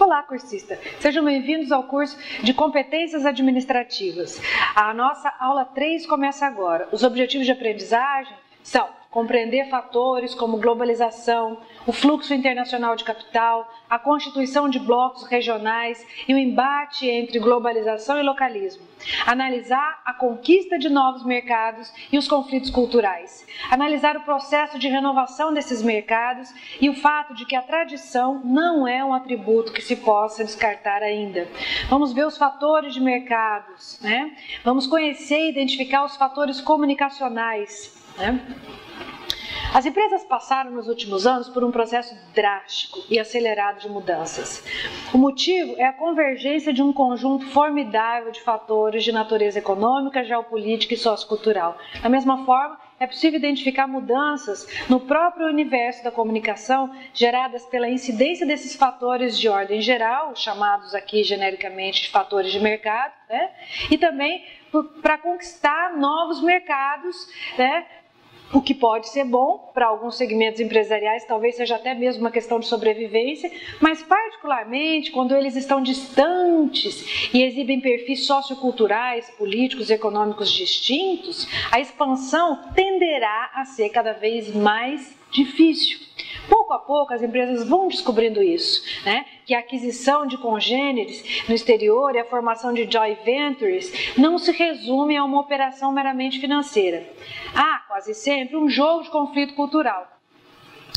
Olá, cursista! Sejam bem-vindos ao curso de Competências Administrativas. A nossa aula 3 começa agora. Os objetivos de aprendizagem são compreender fatores como globalização, o fluxo internacional de capital, a constituição de blocos regionais e o embate entre globalização e localismo. Analisar a conquista de novos mercados e os conflitos culturais. Analisar o processo de renovação desses mercados e o fato de que a tradição não é um atributo que se possa descartar ainda. Vamos ver os fatores de mercados, né? Vamos conhecer e identificar os fatores comunicacionais, né? As empresas passaram nos últimos anos por um processo drástico e acelerado de mudanças. O motivo é a convergência de um conjunto formidável de fatores de natureza econômica, geopolítica e sociocultural. Da mesma forma, é possível identificar mudanças no próprio universo da comunicação geradas pela incidência desses fatores de ordem geral, chamados aqui genericamente de fatores de mercado, né? E também para conquistar novos mercados, né? O que pode ser bom para alguns segmentos empresariais, talvez seja até mesmo uma questão de sobrevivência, mas particularmente quando eles estão distantes e exibem perfis socioculturais, políticos e econômicos distintos, a expansão tenderá a ser cada vez mais difícil. Pouco a pouco as empresas vão descobrindo isso, né? Que a aquisição de congêneres no exterior e a formação de joint ventures não se resume a uma operação meramente financeira. Há quase sempre um jogo de conflito cultural,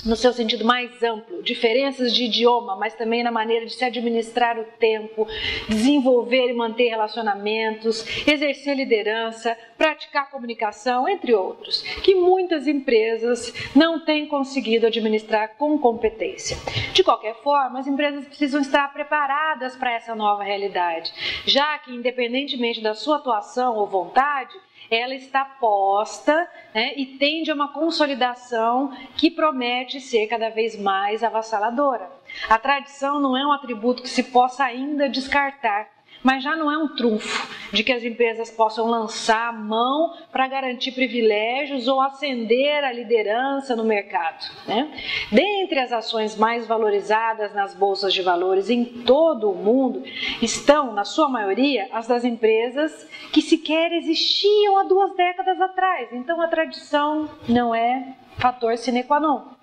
no seu sentido mais amplo, diferenças de idioma, mas também na maneira de se administrar o tempo, desenvolver e manter relacionamentos, exercer liderança, praticar comunicação, entre outros, que muitas empresas não têm conseguido administrar com competência. De qualquer forma, as empresas precisam estar preparadas para essa nova realidade, já que, independentemente da sua atuação ou vontade, ela está posta, né, e tende a uma consolidação que promete ser cada vez mais avassaladora. A tradição não é um atributo que se possa ainda descartar, mas já não é um trunfo de que as empresas possam lançar a mão para garantir privilégios ou ascender a liderança no mercado, né? Dentre as ações mais valorizadas nas bolsas de valores em todo o mundo estão, na sua maioria, as das empresas que sequer existiam há 2 décadas atrás. Então a tradição não é fator sine qua non.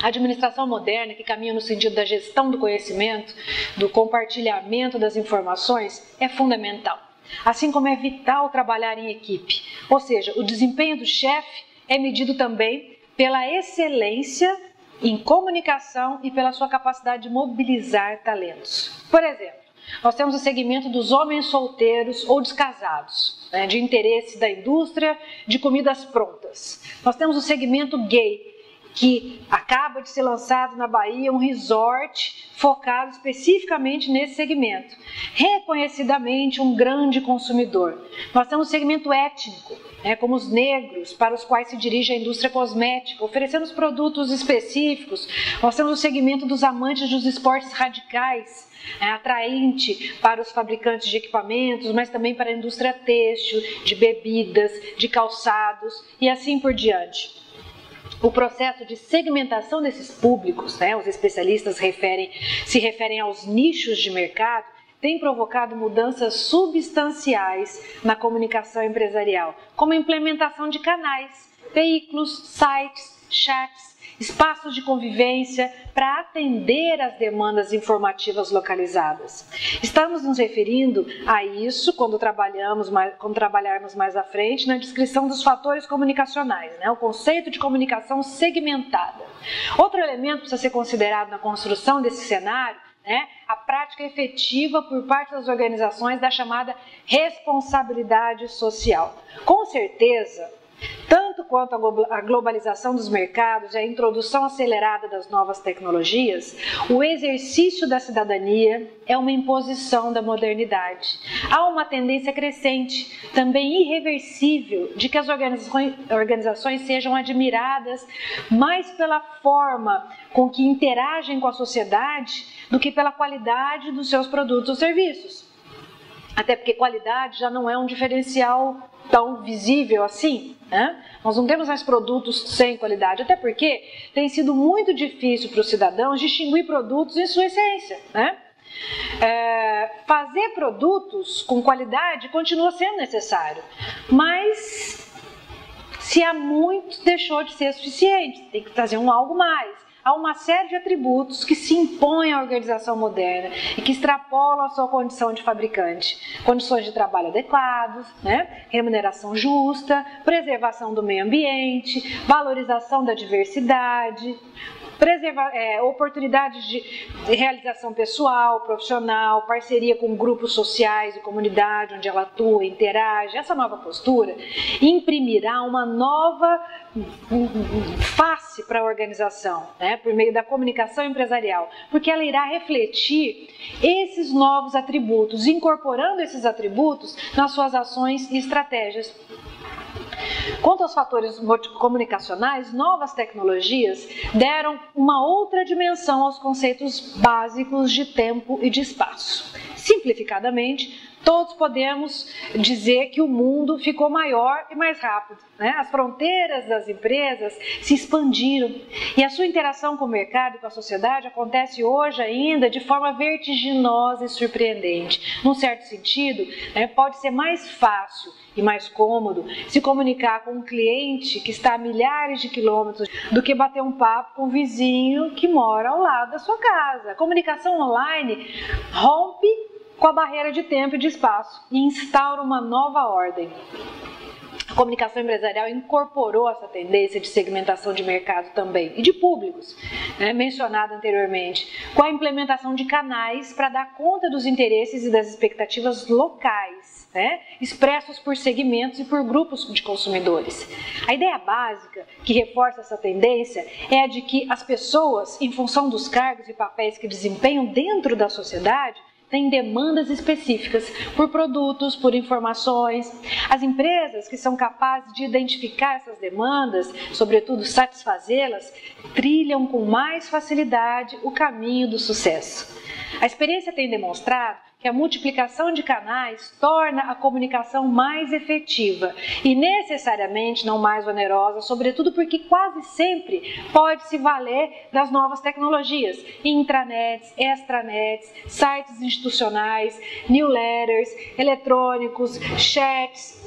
A administração moderna, que caminha no sentido da gestão do conhecimento, do compartilhamento das informações, é fundamental. Assim como é vital trabalhar em equipe. Ou seja, o desempenho do chefe é medido também pela excelência em comunicação e pela sua capacidade de mobilizar talentos. Por exemplo, nós temos o segmento dos homens solteiros ou descasados, né, de interesse da indústria de comidas prontas. Nós temos o segmento gay, que acaba de ser lançado na Bahia um resort focado especificamente nesse segmento, reconhecidamente um grande consumidor. Nós temos o segmento étnico, como os negros, para os quais se dirige a indústria cosmética, oferecendo os produtos específicos. Nós temos o segmento dos amantes dos esportes radicais, atraente para os fabricantes de equipamentos, mas também para a indústria têxtil, de bebidas, de calçados e assim por diante. O processo de segmentação desses públicos, os especialistas se referem aos nichos de mercado, tem provocado mudanças substanciais na comunicação empresarial, como a implementação de canais, veículos, sites, chats, espaços de convivência para atender às demandas informativas localizadas. Estamos nos referindo a isso quando trabalharmos mais à frente na descrição dos fatores comunicacionais, o conceito de comunicação segmentada. Outro elemento que precisa ser considerado na construção desse cenário, a prática efetiva por parte das organizações da chamada responsabilidade social. Com certeza, tanto quanto a globalização dos mercados e a introdução acelerada das novas tecnologias, o exercício da cidadania é uma imposição da modernidade. Há uma tendência crescente, também irreversível, de que as organizações sejam admiradas mais pela forma com que interagem com a sociedade do que pela qualidade dos seus produtos ou serviços. Até porque qualidade já não é um diferencial tão visível assim, né? Nós não temos mais produtos sem qualidade, até porque tem sido muito difícil para os cidadãos distinguir produtos em sua essência, né? Fazer produtos com qualidade continua sendo necessário, mas se há muito, deixou de ser suficiente, tem que trazer algo mais. Há uma série de atributos que se impõem à organização moderna e que extrapolam a sua condição de fabricante. Condições de trabalho adequadas, né? Remuneração justa, preservação do meio ambiente, valorização da diversidade, oportunidades de realização pessoal, profissional, parceria com grupos sociais e comunidade onde ela atua, interage. Essa nova postura imprimirá uma nova face para a organização, né, por meio da comunicação empresarial, porque ela irá refletir esses novos atributos, incorporando esses atributos nas suas ações e estratégias. Quanto aos fatores comunicacionais, novas tecnologias deram uma outra dimensão aos conceitos básicos de tempo e de espaço. Simplificadamente, todos podemos dizer que o mundo ficou maior e mais rápido, né? As fronteiras das empresas se expandiram e a sua interação com o mercado e com a sociedade acontece hoje ainda de forma vertiginosa e surpreendente. Num certo sentido, né, pode ser mais fácil e mais cômodo se comunicar com um cliente que está a milhares de quilômetros do que bater um papo com um vizinho que mora ao lado da sua casa. A comunicação online rompe com a barreira de tempo e de espaço e instaura uma nova ordem. A comunicação empresarial incorporou essa tendência de segmentação de mercado também e de públicos, né, mencionado anteriormente, com a implementação de canais para dar conta dos interesses e das expectativas locais, né, expressos por segmentos e por grupos de consumidores. A ideia básica que reforça essa tendência é a de que as pessoas, em função dos cargos e papéis que desempenham dentro da sociedade, têm demandas específicas por produtos, por informações. As empresas que são capazes de identificar essas demandas, sobretudo satisfazê-las, trilham com mais facilidade o caminho do sucesso. A experiência tem demonstrado que a multiplicação de canais torna a comunicação mais efetiva e necessariamente não mais onerosa, sobretudo porque quase sempre pode-se valer das novas tecnologias, intranets, extranets, sites institucionais, newsletters, eletrônicos, chats.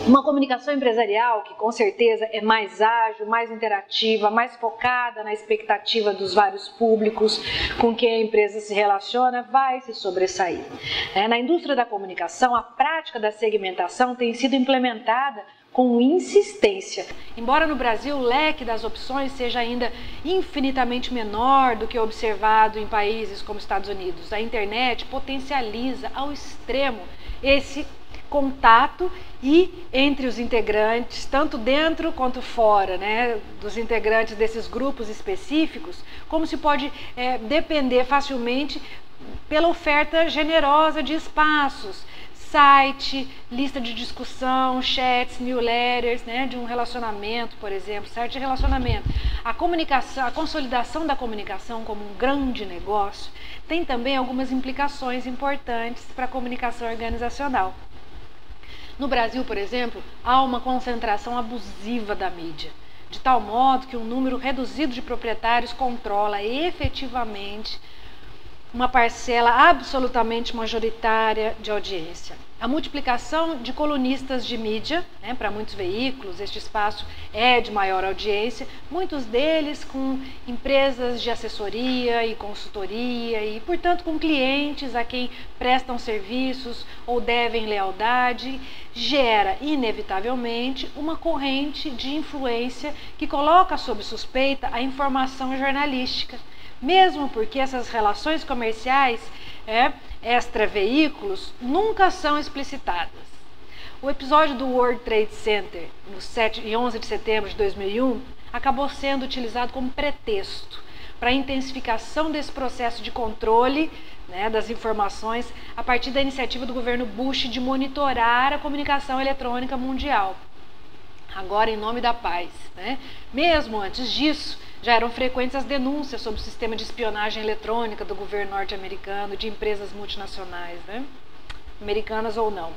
Uma comunicação empresarial que com certeza é mais ágil, mais interativa, mais focada na expectativa dos vários públicos com quem a empresa se relaciona, vai se sobressair. Na indústria da comunicação, a prática da segmentação tem sido implementada com insistência. Embora no Brasil o leque das opções seja ainda infinitamente menor do que observado em países como Estados Unidos, a internet potencializa ao extremo esse contato e entre os integrantes, tanto dentro quanto fora, né, dos integrantes desses grupos específicos, como se pode depender facilmente pela oferta generosa de espaços, site, lista de discussão, chats, newsletters, né, de um relacionamento, por exemplo, site de relacionamento. A comunicação, a consolidação da comunicação como um grande negócio tem também algumas implicações importantes para a comunicação organizacional. No Brasil, por exemplo, há uma concentração abusiva da mídia, de tal modo que um número reduzido de proprietários controla efetivamente uma parcela absolutamente majoritária de audiência. A multiplicação de colunistas de mídia, né, para muitos veículos, este espaço é de maior audiência, muitos deles com empresas de assessoria e consultoria e, portanto, com clientes a quem prestam serviços ou devem lealdade, gera, inevitavelmente, uma corrente de influência que coloca sob suspeita a informação jornalística, mesmo porque essas relações comerciais extra-veículos nunca são explicitadas. O episódio do World Trade Center, no 7 e 11 de setembro de 2001, acabou sendo utilizado como pretexto para a intensificação desse processo de controle, né, das informações a partir da iniciativa do governo Bush de monitorar a comunicação eletrônica mundial, agora em nome da paz, né? Mesmo antes disso, já eram frequentes as denúncias sobre o sistema de espionagem eletrônica do governo norte-americano, de empresas multinacionais, né? Americanas ou não.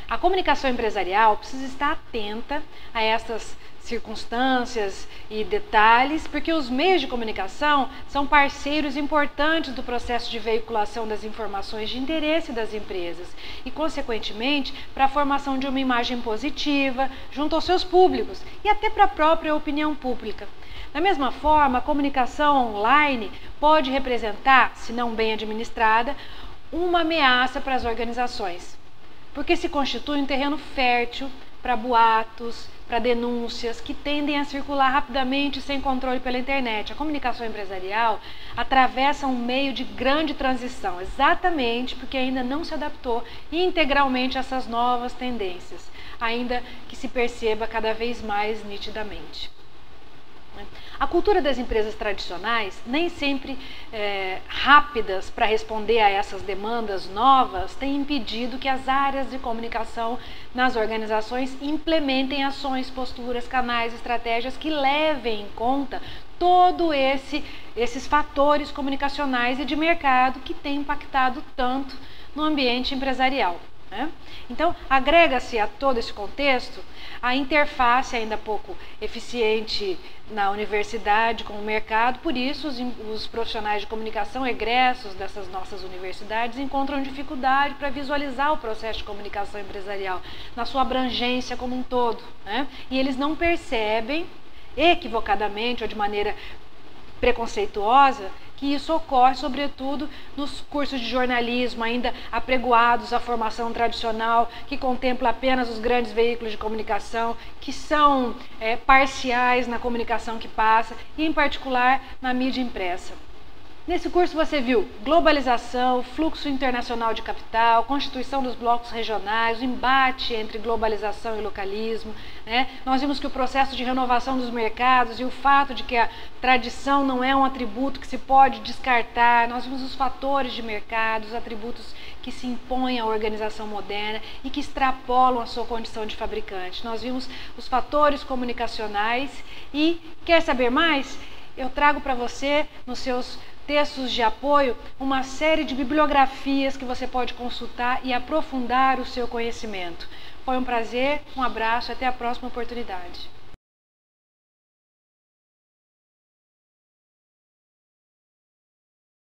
A comunicação empresarial precisa estar atenta a essas circunstâncias e detalhes, porque os meios de comunicação são parceiros importantes do processo de veiculação das informações de interesse das empresas e, consequentemente, para a formação de uma imagem positiva junto aos seus públicos e até para a própria opinião pública. Da mesma forma, a comunicação online pode representar, se não bem administrada, uma ameaça para as organizações, porque se constitui um terreno fértil para boatos, para denúncias que tendem a circular rapidamente sem controle pela internet. A comunicação empresarial atravessa um meio de grande transição, exatamente porque ainda não se adaptou integralmente a essas novas tendências, ainda que se perceba cada vez mais nitidamente. A cultura das empresas tradicionais, nem sempre rápidas para responder a essas demandas novas, tem impedido que as áreas de comunicação nas organizações implementem ações, posturas, canais, estratégias que levem em conta todos esses fatores comunicacionais e de mercado que têm impactado tanto no ambiente empresarial. Então, agrega-se a todo esse contexto a interface ainda pouco eficiente na universidade com o mercado. Por isso, os profissionais de comunicação egressos dessas nossas universidades encontram dificuldade para visualizar o processo de comunicação empresarial na sua abrangência como um todo, E eles não percebem, equivocadamente ou de maneira preconceituosa, que isso ocorre, sobretudo, nos cursos de jornalismo, ainda apregoados à formação tradicional, que contempla apenas os grandes veículos de comunicação, que são parciais na comunicação que passa, e, em particular, na mídia impressa. Nesse curso você viu globalização, fluxo internacional de capital, constituição dos blocos regionais, o embate entre globalização e localismo. Nós vimos que o processo de renovação dos mercados e o fato de que a tradição não é um atributo que se pode descartar. Nós vimos os fatores de mercado, os atributos que se impõem à organização moderna e que extrapolam a sua condição de fabricante. Nós vimos os fatores comunicacionais e, quer saber mais? Eu trago para você, nos seus textos de apoio, uma série de bibliografias que você pode consultar e aprofundar o seu conhecimento. Foi um prazer, um abraço e até a próxima oportunidade.